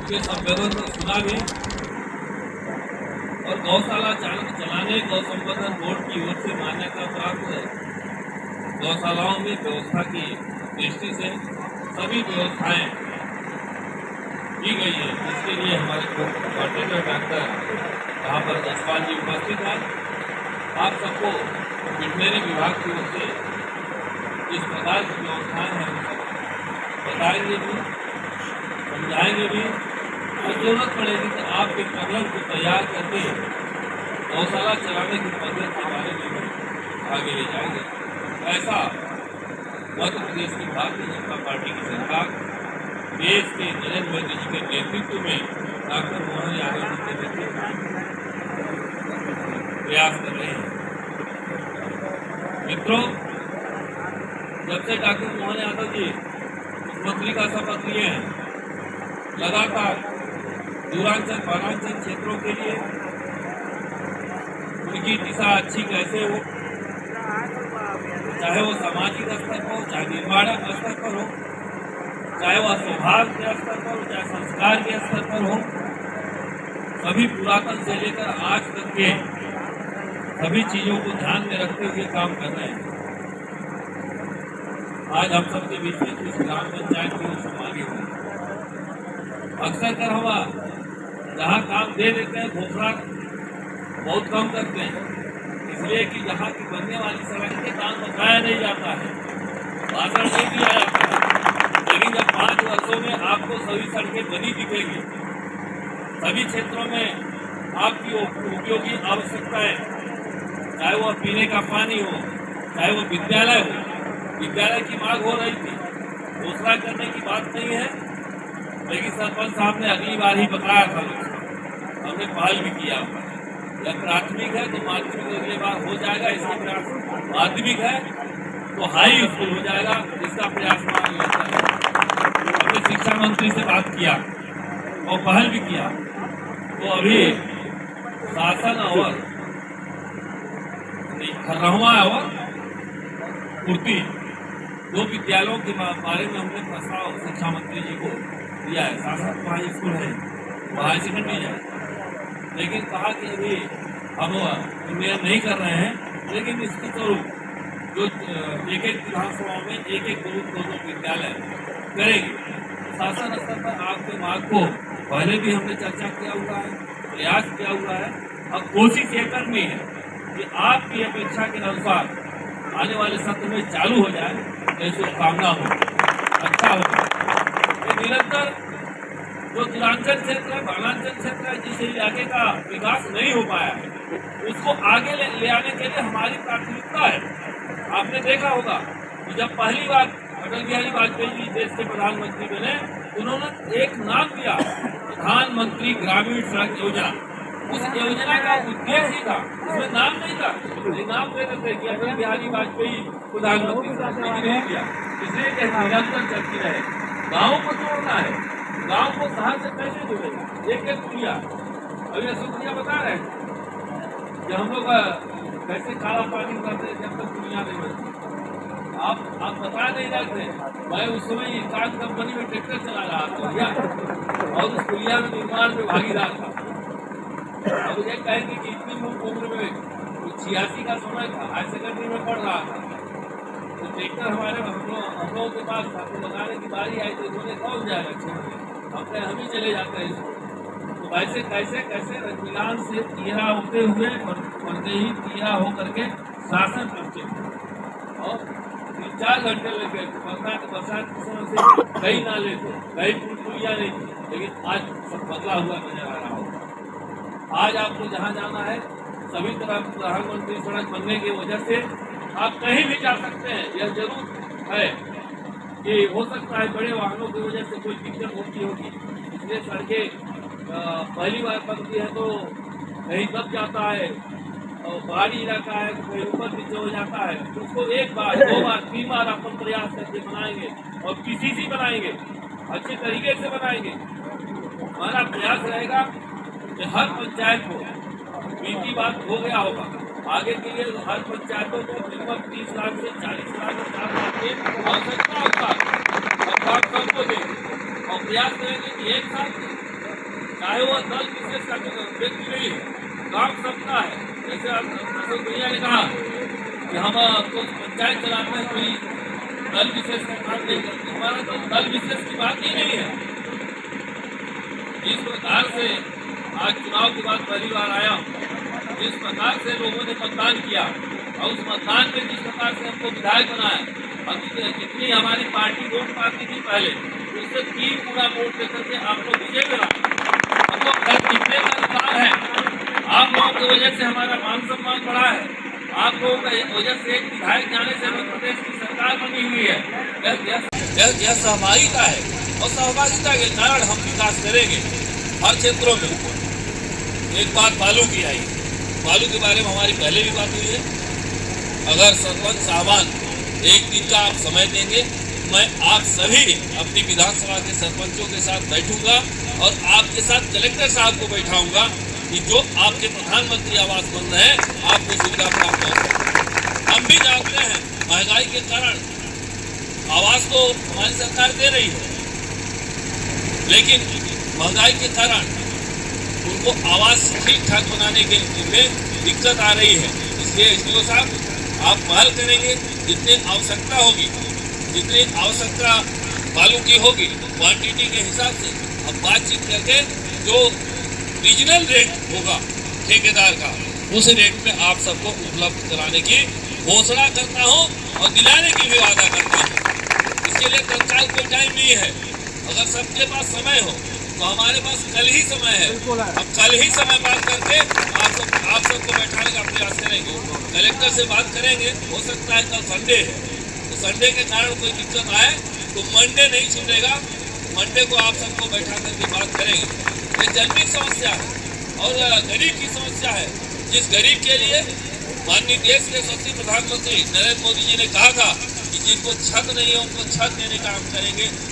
के संवेदन को सुना भी और गौशाला चलाने गौ संवर्धन बोर्ड की ओर से मान्यता प्राप्त है। गौशालाओं में व्यवस्था की दृष्टि से सभी व्यवस्थाएं की गई है। इसके लिए हमारे कोऑर्डिनेटर डॉक्टर यहाँ पर जसपाल जी उपस्थित हैं। आप सबको वेटनरी विभाग की ओर से इस प्रकार की व्यवस्थाएं हैं बताएंगे भी, समझाएंगे भी और जरूरत पड़ेगी तो आप एक प्रबंध को तैयार करके गौशाला चलाने की पद्धति के बारे में भी आगे ले जाएंगे। ऐसा मध्य प्रदेश की भारतीय जनता पार्टी की सरकार देश के नरेंद्र मोदी जी के नेतृत्व में डॉक्टर मोहन यादव जी के नेतृत्व में प्रयास कर रहे हैं। मित्रों, जब से डॉक्टर मोहन यादव जी मुख्यमंत्री का शपथ लिए हैं, लगातार दूरांचल वनांचल क्षेत्रों के लिए उनकी दिशा अच्छी कैसे हो, चाहे वो सामाजिक स्तर पर हो, चाहे निर्माणक स्तर पर हो, चाहे वह स्वभाव के स्तर पर हो, चाहे संस्कार के स्तर पर हो, सभी पुरातन से लेकर आज तक के सभी चीजों को ध्यान में रखते हुए काम कर रहे हैं। आज हम सबके बीच में कुछ ग्राम पंचायत की ओर संभाली हुई। अक्सर कर हम जहाँ काम दे देते हैं घोषणा बहुत कम करते हैं, इसलिए कि जहाँ की बनने वाली सड़क के काम बताया नहीं जाता है, भाषण नहीं दिया जाता है। लेकिन जब 5 वर्षों में आपको सभी सड़कें बनी दिखेगी, सभी क्षेत्रों में आपकी उपयोगी आवश्यकताएं, चाहे वह पीने का पानी हो, चाहे वो विद्यालय हो, विद्यालय की मांग हो रही थी, घोषणा करने की बात नहीं है, लेकिन सरपंच साहब ने अगली बार ही बताया था, हमने पहल भी किया। जब प्राथमिक है तो माध्यमिक अगली बार हो जाएगा, इसका प्रयास माध्यमिक है तो हाई स्कूल हो जाएगा, इसका प्रयास मान लेता है। हमने शिक्षा मंत्री से बात किया और पहल भी किया, तो अभी शासन और 18वां और पूर्ति 2 विद्यालयों के बारे में हमने प्रस्ताव शिक्षा मंत्री जी को दिया है। शासन हाई स्कूल है, हाई सेकेंडरी है, लेकिन कहा कि अभी हम उन्नयन नहीं कर रहे हैं, लेकिन इसके स्वरूप जो एक विधानसभाओं में एक 2 विद्यालय करेंगे। शासन स्तर पर आपके मांग को पहले भी हमने चर्चा किया हुआ है, प्रयास किया हुआ है और कोशिश ये करनी है कि आपकी अपेक्षा के अनुसार आने वाले सत्र में चालू हो जाए, तो शुभकामना हो, अच्छा हो। निरंतर जो दूरांचल क्षेत्र है, वनांचल क्षेत्र है, जिस इलाके का विकास नहीं हो पाया है, उसको आगे ले आने के लिए हमारी प्राथमिकता है। आपने देखा होगा कि जब पहली बार अटल बिहारी वाजपेयी जी देश के प्रधानमंत्री बने, उन्होंने एक नाम दिया, प्रधानमंत्री ग्रामीण सड़क योजना। उस योजना का उद्देश्य ही था, उसमें नाम नहीं था, नाम दे देते कि अटल बिहारी वाजपेयी प्रधानमंत्री नहीं दिया, इसलिए निरंतर चलती रहे। गाँव को जोड़ना है, गांव को शहर से कैसे जुड़ेगा, एक पुलिया। अभी पुलिया बता रहे हैं कि हम लोग कैसे काला पानी करते हैं जब तक पुलिया नहीं बनती। आप बता नहीं रहे थे, मैं उस समय इस्कान कंपनी में ट्रैक्टर चला रहा था भैया, और उस पुलिया में निर्माण में भागीदार था। अब ये कहेंगे कि इतनी उम्र में 86 का समय था, हाई सेकेंडरी में पढ़ रहा था, तो ट्रैक्टर हमारे हम लोगों के पास था, तो लगाने की बारी आई तो इन्होंने कौन जाएगा, अपने हम ही चले जाते हैं। तो वैसे कैसे कैसे रजनीकांत से तिहरा होते हुए परदेही तिहरा होकर के शासन पहुंचे और 3-4 घंटे लग गए। बरसात के समय से कई नाले थे, कई पुलिया नहीं थी, लेकिन आज सब बदला हुआ नजर आ रहा होगा। आज आपको जहाँ जाना है, सभी तरह प्रधानमंत्री सड़क बनने की वजह से आप कहीं भी जा सकते हैं। यह जरूर है कि हो सकता है बड़े वाहनों की वजह से कोई दिक्कत होती होगी, इसलिए सड़कें पहली बार बनती है तो कहीं दब जाता है और पहाड़ी इलाका है तो कहीं ऊपर नीचे हो जाता है, तो उसको 1 बार 2 बार 3 बार अपन प्रयास करके बनाएंगे और पीसीसी बनाएंगे, अच्छे तरीके से बनाएंगे। हमारा प्रयास रहेगा कि हर पंचायत को बीती बात हो गया होगा, आगे के लिए हर पंचायतों को मिनिमम 30 लाख से 40 लाख की आवश्यकता होता है और काम सबको देंगे और प्रयास करेंगे कि एक साथ चाहे वो दल विशेष का व्यक्ति नहीं है, काम सबका है। जैसे अशोक भैया ने कहा कि हम तो पंचायत चलाते हैं, कोई दल विशेष का काम नहीं करते। हमारा तो दल विशेष की बात ही नहीं है। जिस प्रकार से आज चुनाव के बाद पहली बार आया, जिस प्रकार से लोगों ने मतदान किया और उस मतदान में जिस प्रकार से हमको विधायक बनाया, और जितनी हमारी पार्टी वोट पाती थी पहले, उससे 3 गुना वोट देकर के आप लोग विजय करा। हमको घर जीतने का अधिकार है। आप लोगों की वजह से हमारा मान सम्मान बढ़ा है। आप लोगों की वजह से एक विधायक जाने से मध्य प्रदेश की सरकार बनी हुई है। यह सहभागिता है और सहभागिता के कारण हम विकास करेंगे हर क्षेत्रों में। एक बात बालू की आई, बालू के बारे में हमारी पहले भी बात हुई है। अगर सरपंच साहबान एक दिन का आप समय देंगे, मैं आप सभी अपनी विधानसभा के सरपंचों के साथ बैठूंगा और आपके साथ कलेक्टर साहब को बैठाऊंगा कि जो आपके प्रधानमंत्री आवास बन रहे हैं, आपको सुविधा प्राप्त हो सके। हम भी जानते हैं महंगाई के कारण आवास तो हमारी सरकार दे रही है, लेकिन महंगाई के कारण उनको आवास ठीक ठाक बनाने के लिए दिक्कत आ रही है। इसलिए एसडीओ साहब आप पहल करेंगे, जितनी आवश्यकता होगी, जितनी आवश्यकता बालू की होगी, क्वांटिटी के हिसाब से अब बातचीत करके जो रीजनल रेट होगा ठेकेदार का, उस रेट में आप सबको उपलब्ध कराने की घोषणा करता हूँ और दिलाने की भी वादा करता हूँ। इसके लिए तत्काल कोई टाइम नहीं है। अगर सबके पास समय हो तो हमारे पास कल ही समय है। हम कल ही समय बात करके आप सबको बैठाने का प्रयास करेंगे। कलेक्टर से बात करेंगे। हो सकता है कल संडे है, तो संडे के कारण कोई दिक्कत आए तो मंडे नहीं छूटेगा, मंडे को आप सबको बैठा करके बात करेंगे। ये जन्मित समस्या है और गरीब की समस्या है। जिस गरीब के लिए माननीय देश के यशस्वी प्रधानमंत्री नरेंद्र मोदी जी ने कहा था कि जिनको छत नहीं है उनको छत देने का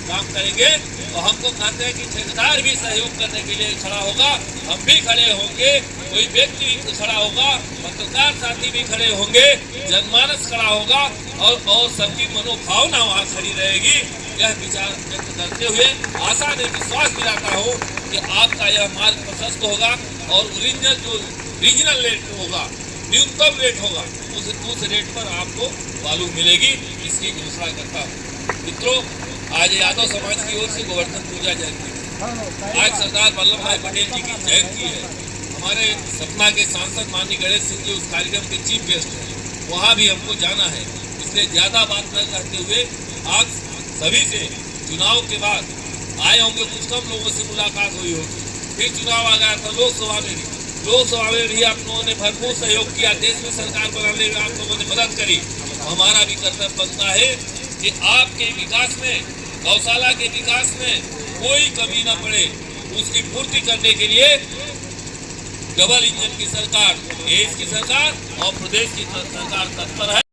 काम करेंगे, तो हमको कहते हैं कि ठेकेदार भी सहयोग करने के लिए खड़ा होगा, हम भी खड़े होंगे, कोई व्यक्ति भी खड़ा होगा, पत्रकार साथी भी खड़े होंगे, जनमानस खड़ा होगा और सबकी मनोभावना वहाँ खड़ी रहेगी। यह विचार व्यक्त करते हुए आशा ने विश्वास दिलाता हूँ कि आपका यह मार्ग प्रशस्त होगा और ओरिजिनल जो रीजनल रेट होगा, न्यूनतम रेट होगा, उस रेट पर आपको बालू मिलेगी, इसकी घोषणा करता हूँ। मित्रों, आज यादव समाज की ओर से गोवर्धन पूजा जयंती है। आज सरदार वल्लभ भाई पटेल जी की जयंती है। हमारे सतना के सांसद माननीय गणेश सिंह जी उस कार्यक्रम के चीफ गेस्ट हैं, वहाँ भी हमको जाना है। इसलिए ज्यादा बात न करते हुए आज सभी से चुनाव के बाद आए होंगे, कुछ कम लोगों से मुलाकात हुई होगी, फिर चुनाव आ गया था लोकसभा में भी आप लोगों ने भरपूर सहयोग किया, देश में सरकार बनाने में आप लोगों ने मदद करी। हमारा भी कर्तव्य बनता है कि आपके विकास में, गौशाला के विकास में कोई कमी न पड़े, उसकी पूर्ति करने के लिए डबल इंजन की सरकार, देश की सरकार और प्रदेश की सरकार तत्पर है।